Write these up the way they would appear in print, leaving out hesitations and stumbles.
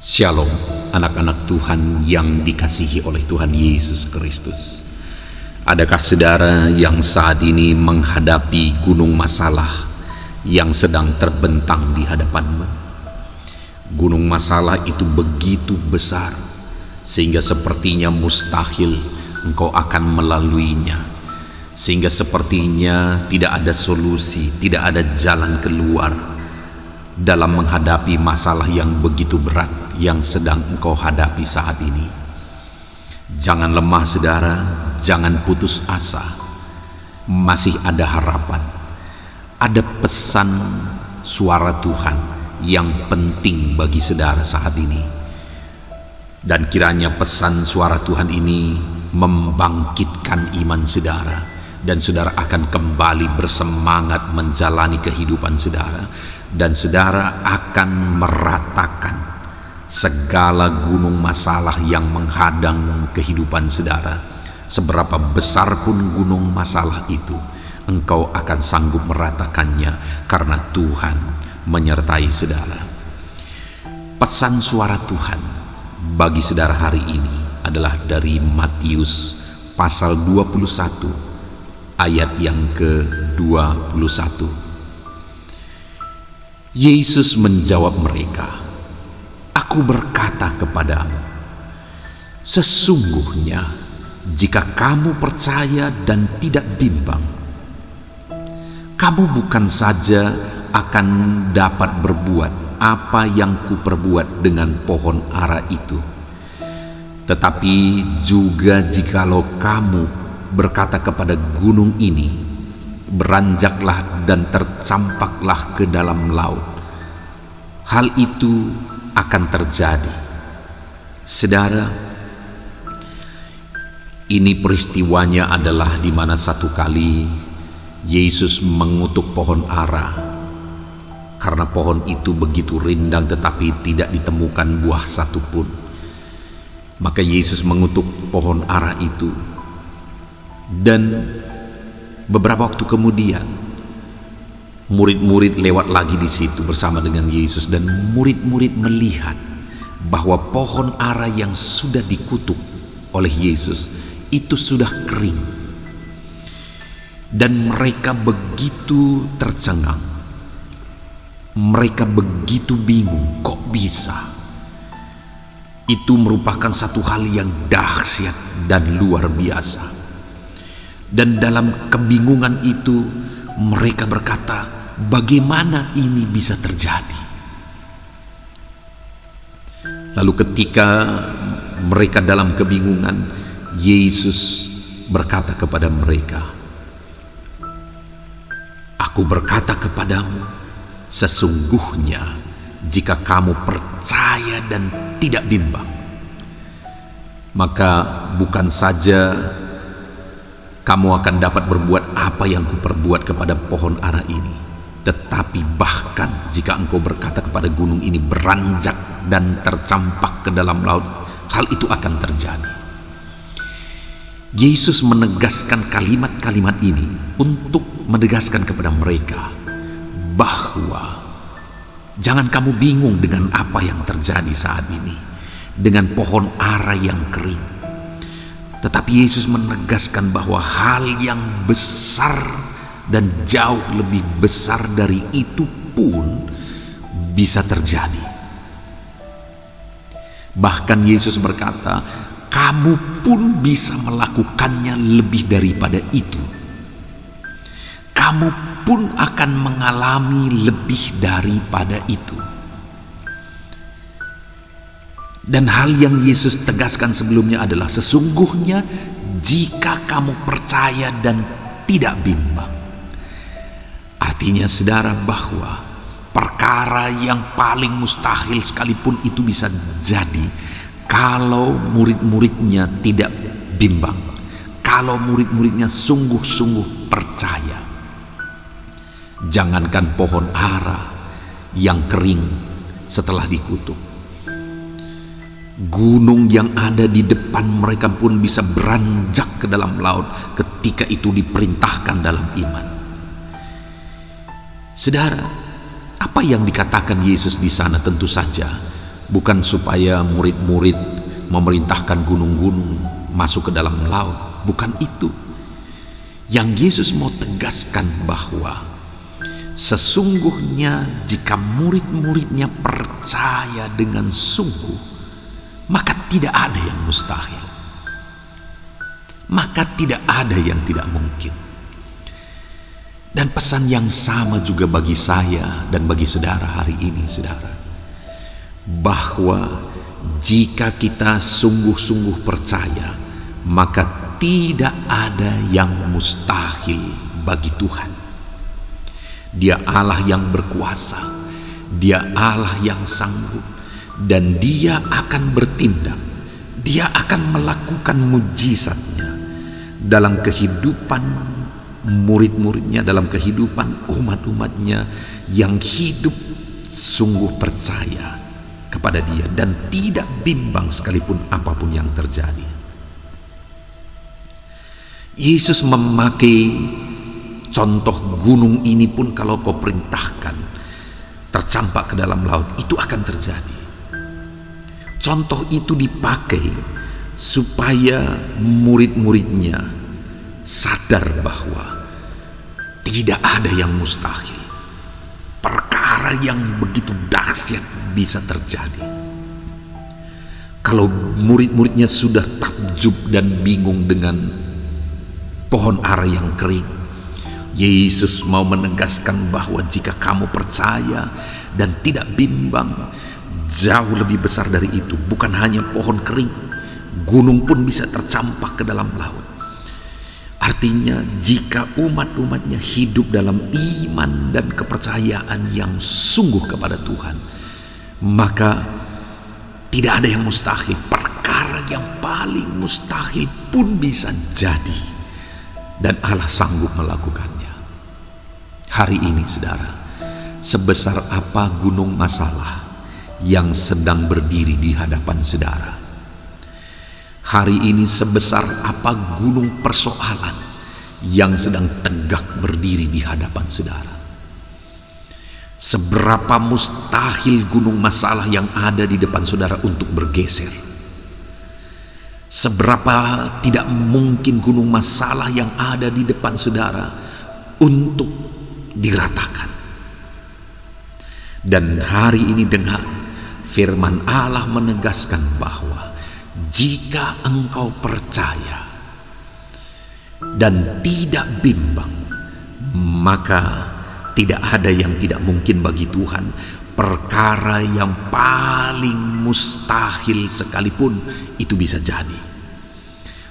Shalom, anak-anak Tuhan yang dikasihi oleh Tuhan Yesus Kristus. Adakah saudara yang saat ini menghadapi gunung masalah yang sedang terbentang di hadapanmu? Gunung masalah itu begitu besar sehingga sepertinya mustahil engkau akan melaluinya, sehingga sepertinya tidak ada solusi, tidak ada jalan keluar dalam menghadapi masalah yang begitu berat yang sedang engkau hadapi saat ini. Jangan lemah saudara, jangan putus asa. Masih ada harapan. Ada pesan suara Tuhan yang penting bagi saudara saat ini. Dan kiranya pesan suara Tuhan ini membangkitkan iman saudara, dan saudara akan kembali bersemangat menjalani kehidupan saudara, dan saudara akan meratakan segala gunung masalah yang menghadang kehidupan saudara. Seberapa besar pun gunung masalah itu, engkau akan sanggup meratakannya karena Tuhan menyertai saudara. Pesan suara Tuhan bagi saudara hari ini adalah dari Matius pasal 21 ayat yang ke-21. Yesus menjawab mereka, "Aku berkata kepadamu, sesungguhnya jika kamu percaya dan tidak bimbang, kamu bukan saja akan dapat berbuat apa yang kuperbuat dengan pohon ara itu, tetapi juga jikalau kamu berkata kepada gunung ini, beranjaklah dan tercampaklah ke dalam laut, hal itu akan terjadi." Saudara, ini peristiwanya adalah di mana satu kali Yesus mengutuk pohon ara karena pohon itu begitu rindang tetapi tidak ditemukan buah satupun. Maka Yesus mengutuk pohon ara itu, dan beberapa waktu kemudian murid-murid lewat lagi di situ bersama dengan Yesus, dan murid-murid melihat bahwa pohon ara yang sudah dikutuk oleh Yesus itu sudah kering, dan mereka begitu tercengang, mereka begitu bingung, kok bisa? Itu merupakan satu hal yang dahsyat dan luar biasa. Dan dalam kebingungan itu mereka berkata, bagaimana ini bisa terjadi? Lalu ketika mereka dalam kebingungan, Yesus berkata kepada mereka, "Aku berkata kepadamu, sesungguhnya jika kamu percaya dan tidak bimbang, maka bukan saja kamu akan dapat berbuat apa yang kuperbuat kepada pohon ara ini, tetapi bahkan jika engkau berkata kepada gunung ini, beranjak dan tercampak ke dalam laut, hal itu akan terjadi." Yesus menegaskan kalimat-kalimat ini untuk menegaskan kepada mereka bahwa jangan kamu bingung dengan apa yang terjadi saat ini dengan pohon ara yang kering. Tetapi Yesus menegaskan bahwa hal yang besar dan jauh lebih besar dari itu pun bisa terjadi. Bahkan Yesus berkata, kamu pun bisa melakukannya lebih daripada itu. Kamu pun akan mengalami lebih daripada itu. Dan hal yang Yesus tegaskan sebelumnya adalah sesungguhnya jika kamu percaya dan tidak bimbang. Artinya saudara, bahwa perkara yang paling mustahil sekalipun itu bisa jadi kalau murid-muridnya tidak bimbang, kalau murid-muridnya sungguh-sungguh percaya. Jangankan pohon ara yang kering setelah dikutuk, gunung yang ada di depan mereka pun bisa beranjak ke dalam laut ketika itu diperintahkan dalam iman. Saudara, apa yang dikatakan Yesus di sana tentu saja bukan supaya murid-murid memerintahkan gunung-gunung masuk ke dalam laut. Bukan itu. Yang Yesus mau tegaskan bahwa sesungguhnya jika murid-muridnya percaya dengan sungguh, maka tidak ada yang mustahil. Maka tidak ada yang tidak mungkin. Dan pesan yang sama juga bagi saya dan bagi saudara hari ini, saudara. Bahwa jika kita sungguh-sungguh percaya, maka tidak ada yang mustahil bagi Tuhan. Dia Allah yang berkuasa, Dia Allah yang sanggup, dan Dia akan bertindak. Dia akan melakukan mujizatnya dalam kehidupan murid-muridnya, dalam kehidupan umat-umatnya yang hidup sungguh percaya kepada Dia dan tidak bimbang sekalipun apapun yang terjadi. Yesus memakai contoh gunung ini pun, kalau kau perintahkan tercampak ke dalam laut, itu akan terjadi. Contoh itu dipakai supaya murid-muridnya sadar bahwa tidak ada yang mustahil. Perkara yang begitu dahsyat bisa terjadi. Kalau murid-muridnya sudah takjub dan bingung dengan pohon ara yang kering, Yesus mau menegaskan bahwa jika kamu percaya dan tidak bimbang, jauh lebih besar dari itu. Bukan hanya pohon kering, gunung pun bisa tercampak ke dalam laut. Artinya jika umat-umatnya hidup dalam iman dan kepercayaan yang sungguh kepada Tuhan, maka tidak ada yang mustahil. Perkara yang paling mustahil pun bisa jadi, dan Allah sanggup melakukannya. Hari ini, saudara, sebesar apa gunung masalah yang sedang berdiri di hadapan saudara? Hari ini sebesar apa gunung persoalan yang sedang tegak berdiri di hadapan saudara? Seberapa mustahil gunung masalah yang ada di depan saudara untuk bergeser? Seberapa tidak mungkin gunung masalah yang ada di depan saudara untuk diratakan? Dan hari ini dengar firman Allah menegaskan bahwa jika engkau percaya dan tidak bimbang, maka tidak ada yang tidak mungkin bagi Tuhan. Perkara yang paling mustahil sekalipun itu bisa jadi.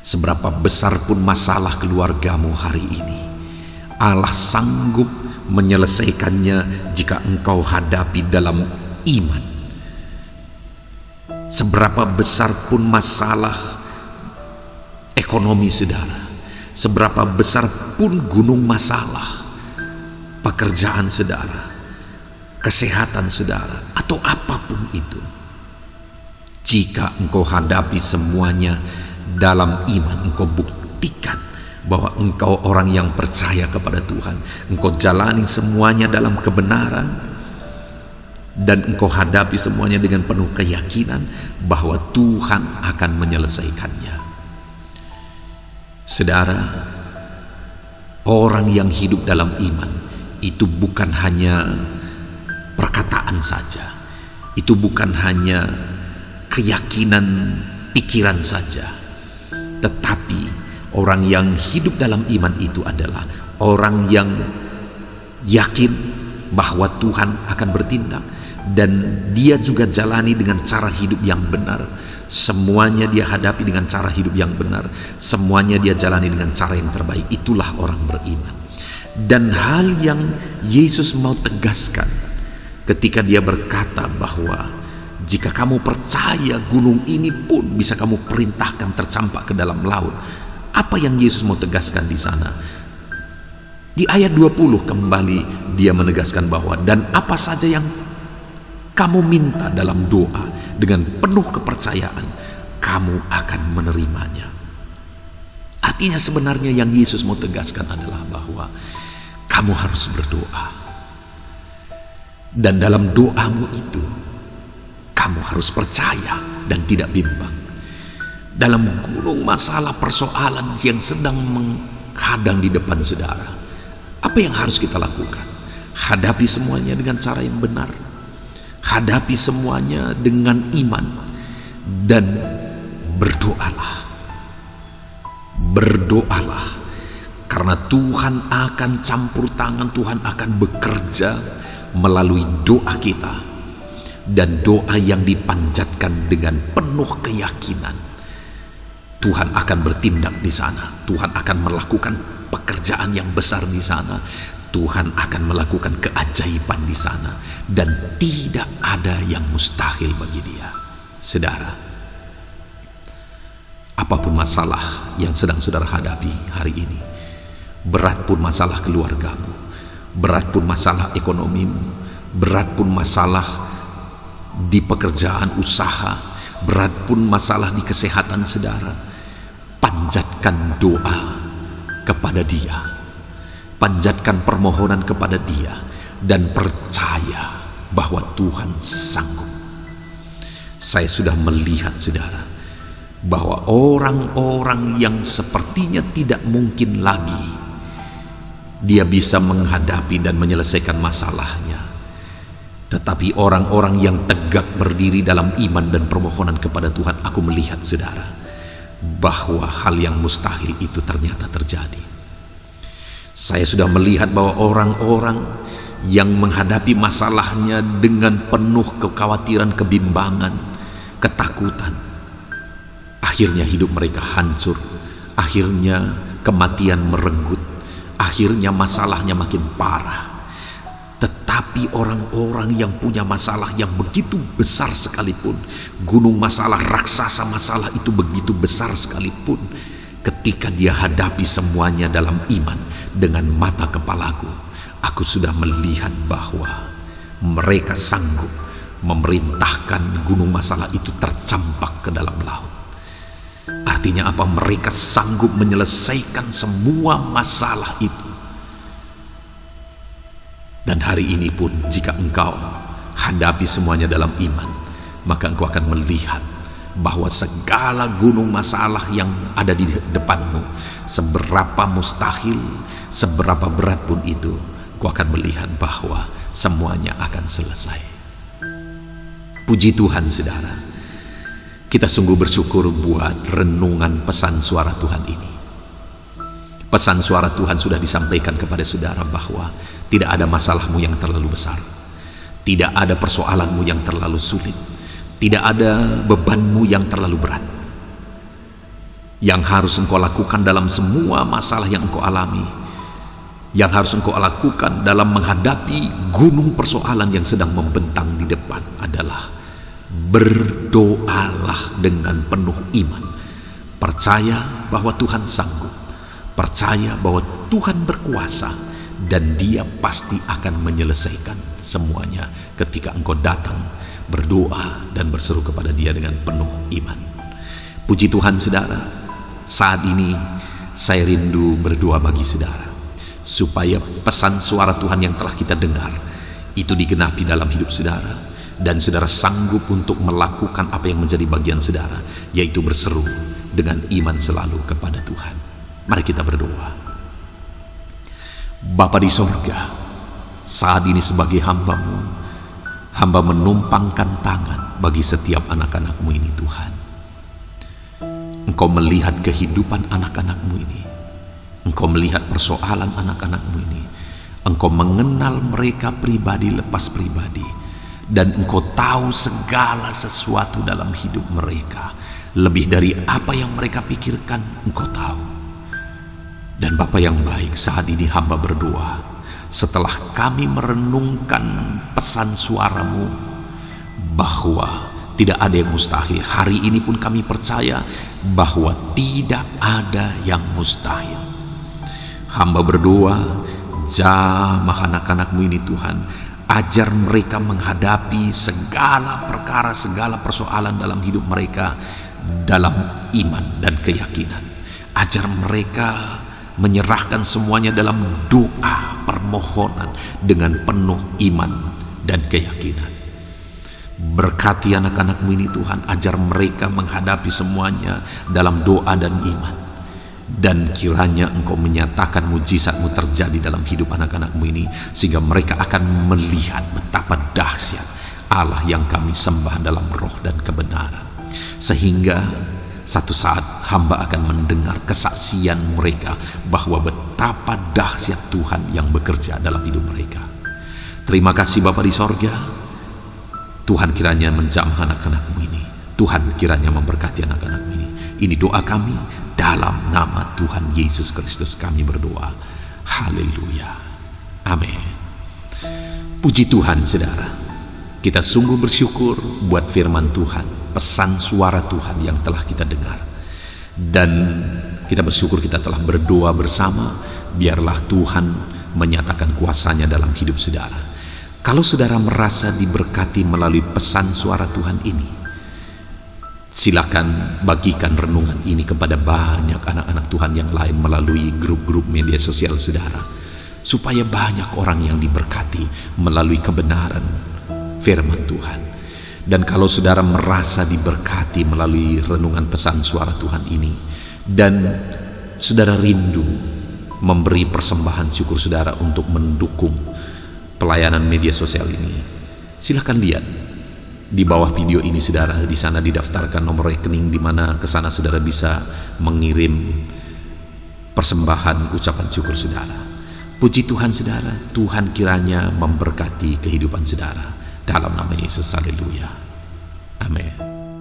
Seberapa besar pun masalah keluargamu hari ini, Allah sanggup menyelesaikannya jika engkau hadapi dalam iman. Seberapa besar pun masalah ekonomi saudara, seberapa besar pun gunung masalah pekerjaan saudara, kesehatan saudara, atau apapun itu, jika engkau hadapi semuanya dalam iman, engkau buktikan bahwa engkau orang yang percaya kepada Tuhan, engkau jalani semuanya dalam kebenaran, dan engkau hadapi semuanya dengan penuh keyakinan bahwa Tuhan akan menyelesaikannya. Saudara, orang yang hidup dalam iman itu bukan hanya perkataan saja, itu bukan hanya keyakinan pikiran saja, tetapi orang yang hidup dalam iman itu adalah orang yang yakin bahwa Tuhan akan bertindak, dan dia juga jalani dengan cara hidup yang benar. Semuanya dia hadapi dengan cara hidup yang benar, semuanya dia jalani dengan cara yang terbaik. Itulah orang beriman. Dan hal yang Yesus mau tegaskan ketika dia berkata bahwa jika kamu percaya, gunung ini pun bisa kamu perintahkan tercampak ke dalam laut. Apa yang Yesus mau tegaskan di sana? Di ayat 20 kembali dia menegaskan bahwa dan apa saja yang kamu minta dalam doa dengan penuh kepercayaan, kamu akan menerimanya. Artinya sebenarnya yang Yesus mau tegaskan adalah bahwa kamu harus berdoa. Dan dalam doamu itu, Kamu harus percaya dan tidak bimbang. Dalam gunung masalah persoalan yang sedang menghadang di depan saudara, apa yang harus kita lakukan? Hadapi semuanya dengan cara yang benar. Hadapi semuanya dengan iman. Dan berdoalah. Berdoalah. Karena Tuhan akan campur tangan, Tuhan akan bekerja melalui doa kita. Dan doa yang dipanjatkan dengan penuh keyakinan, Tuhan akan bertindak di sana. Tuhan akan melakukan pekerjaan yang besar di sana. Tuhan akan melakukan keajaiban di sana. Dan tidak ada yang mustahil bagi Dia. Saudara, apapun masalah yang sedang saudara hadapi hari ini, berat pun masalah keluargamu, berat pun masalah ekonomimu, berat pun masalah di pekerjaan usaha, berat pun masalah di kesehatan saudara, panjatkan doa kepada Dia, panjatkan permohonan kepada Dia, dan percaya bahwa Tuhan sanggup. Saya sudah melihat saudara, bahwa orang-orang yang sepertinya tidak mungkin lagi dia bisa menghadapi dan menyelesaikan masalahnya, tetapi orang-orang yang tegak berdiri dalam iman dan permohonan kepada Tuhan, aku melihat saudara, bahwa hal yang mustahil itu ternyata terjadi. Saya sudah melihat bahwa orang-orang yang menghadapi masalahnya dengan penuh kekhawatiran, kebimbangan, ketakutan, akhirnya hidup mereka hancur, akhirnya kematian merenggut, akhirnya masalahnya makin parah. Tetapi orang-orang yang punya masalah yang begitu besar sekalipun, gunung masalah, raksasa masalah itu begitu besar sekalipun, ketika dia hadapi semuanya dalam iman dengan mata kepalaku, aku sudah melihat bahwa mereka sanggup memerintahkan gunung masalah itu tercampak ke dalam laut. Artinya apa? Mereka sanggup menyelesaikan semua masalah itu. Dan hari ini pun jika engkau hadapi semuanya dalam iman, maka engkau akan melihat bahwa segala gunung masalah yang ada di depanmu, seberapa mustahil, seberapa berat pun itu, engkau akan melihat bahwa semuanya akan selesai. Puji Tuhan saudara, kita sungguh bersyukur buat renungan pesan suara Tuhan ini. Pesan suara Tuhan sudah disampaikan kepada saudara bahwa tidak ada masalahmu yang terlalu besar, tidak ada persoalanmu yang terlalu sulit, tidak ada bebanmu yang terlalu berat. Yang harus engkau lakukan dalam semua masalah yang engkau alami, yang harus engkau lakukan dalam menghadapi gunung persoalan yang sedang membentang di depan adalah berdoalah dengan penuh iman. Percaya bahwa Tuhan sanggup, percaya bahwa Tuhan berkuasa, dan Dia pasti akan menyelesaikan semuanya ketika engkau datang berdoa dan berseru kepada Dia dengan penuh iman. Puji Tuhan saudara, saat ini saya rindu berdoa bagi saudara, supaya pesan suara Tuhan yang telah kita dengar itu digenapi dalam hidup saudara, dan saudara sanggup untuk melakukan apa yang menjadi bagian saudara, yaitu berseru dengan iman selalu kepada Tuhan. Mari kita berdoa. Bapa di sorga, saat ini sebagai hamba-Mu, hamba menumpangkan tangan bagi setiap anak-anak-Mu ini Tuhan. Engkau melihat kehidupan anak-anak-Mu ini, Engkau melihat persoalan anak-anak-Mu ini, Engkau mengenal mereka pribadi lepas pribadi, dan Engkau tahu segala sesuatu dalam hidup mereka, lebih dari apa yang mereka pikirkan Engkau tahu. Dan Bapa yang baik, saat ini hamba berdoa, setelah kami merenungkan pesan suara-Mu bahwa tidak ada yang mustahil, hari ini pun kami percaya bahwa tidak ada yang mustahil. Hamba berdoa, jamah anak-anak-Mu ini Tuhan, ajar mereka menghadapi segala perkara, segala persoalan dalam hidup mereka dalam iman dan keyakinan. Ajar mereka menyerahkan semuanya dalam doa permohonan dengan penuh iman dan keyakinan. Berkati anak-anak-Mu ini Tuhan, ajar mereka menghadapi semuanya dalam doa dan iman. Dan kiranya Engkau menyatakan mujizat-Mu terjadi dalam hidup anak-anak-Mu ini, sehingga mereka akan melihat betapa dahsyat Allah yang kami sembah dalam roh dan kebenaran. Sehingga satu saat hamba akan mendengar kesaksian mereka bahwa betapa dahsyat Tuhan yang bekerja dalam hidup mereka. Terima kasih Bapa di sorga. Tuhan kiranya menjamah anak-anak-Mu ini. Tuhan kiranya memberkati anak-anak-Mu ini. Ini doa kami dalam nama Tuhan Yesus Kristus kami berdoa. Haleluya. Amin. Puji Tuhan saudara. Kita sungguh bersyukur buat firman Tuhan, pesan suara Tuhan yang telah kita dengar. Dan kita bersyukur kita telah berdoa bersama, biarlah Tuhan menyatakan kuasa-Nya dalam hidup saudara. Kalau saudara merasa diberkati melalui pesan suara Tuhan ini, silakan bagikan renungan ini kepada banyak anak-anak Tuhan yang lain melalui grup-grup media sosial saudara, supaya banyak orang yang diberkati melalui kebenaran firman Tuhan. Dan kalau saudara merasa diberkati melalui renungan pesan suara Tuhan ini, dan saudara rindu memberi persembahan syukur saudara untuk mendukung pelayanan media sosial ini, silakan lihat di bawah video ini saudara. Di sana didaftarkan nomor rekening di mana ke sana saudara bisa mengirim persembahan ucapan syukur saudara. Puji Tuhan saudara, Tuhan kiranya memberkati kehidupan saudara. Dalam nama Yesus, haleluya. Amin.